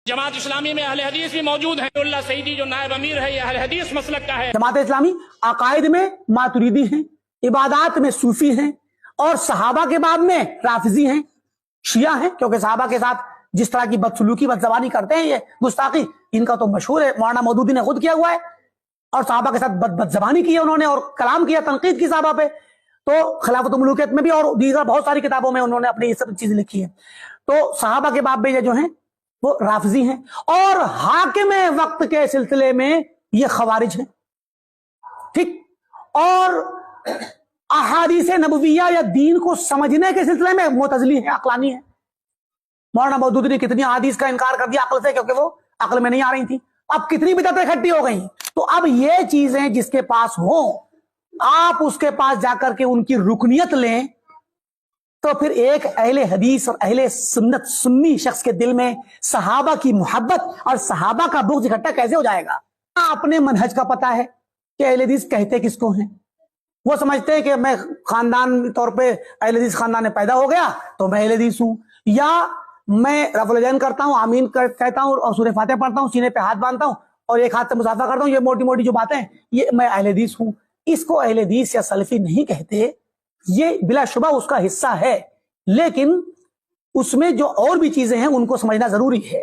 जमात इस्लामी में अहले हदीस भी मौजूद है। अब्दुल्ला सईदी जो नायब अमीर है, ये अहले हदीस मसलक का है। जमात इस्लामी अकायद में मातुरीदी हैं, इबादात में सूफी हैं, और सहाबा के बाद में राफिजी हैं, शिया हैं, क्योंकि सहाबा के साथ जिस तरह की बदसलूकी बदजबानी करते हैं, ये गुस्ताखी इनका तो मशहूर है। मौलाना मौदूदी ने खुद किया हुआ है, और सहाबा के साथ बदजबानी की है उन्होंने, और कलाम किया, तनकीद की सहाबा पे। तो खिलाफत मुलूकियत में भी और दीगर बहुत सारी किताबों में उन्होंने अपनी ये सब चीजें लिखी है। तो सहाबा के बाप बेटे जो हैं वो राफिजी हैं, और हाकिम वक्त के सिलसिले में ये खवारिज हैं, ठीक। और अहादीस नबविया या दीन को समझने के सिलसिले में मुतज़िली हैं, अक़लानी हैं। मौलाना मौदूदी ने कितनी अहादीस का इनकार कर दिया अक्ल से, क्योंकि वो अक्ल में नहीं आ रही थी। अब कितनी बिदअतें इकट्ठी हो गई। तो अब ये चीजें जिसके पास हो, आप उसके पास जाकर के उनकी रुकनियत लें, तो फिर एक अहले हदीस और अहले सुन्नत सुन्नी शख्स के दिल में सहाबा की मोहब्बत और सहाबा का बुग़्ज़ इकट्ठा कैसे हो जाएगा। अपने मनहज का पता है कि अहले हदीस कहते किसको हैं। वो समझते हैं कि मैं खानदान तौर पे अहले हदीस खानदान में पैदा हो गया तो मैं अहले हदीस हूं, या मैं रफ़ुल यदैन करता हूं, आमीन कहता हूं और सूरह फातिहा पढ़ता हूं, सीने पे हाथ बांधता हूं और एक हाथ से मुसाफा करता हूं, ये मोटी मोटी जो बातें, ये मैं अहले हदीस हूं। इसको अहले हदीस या सलफी नहीं कहते। ये बिलाशुबा उसका हिस्सा है, लेकिन उसमें जो और भी चीजें हैं उनको समझना जरूरी है।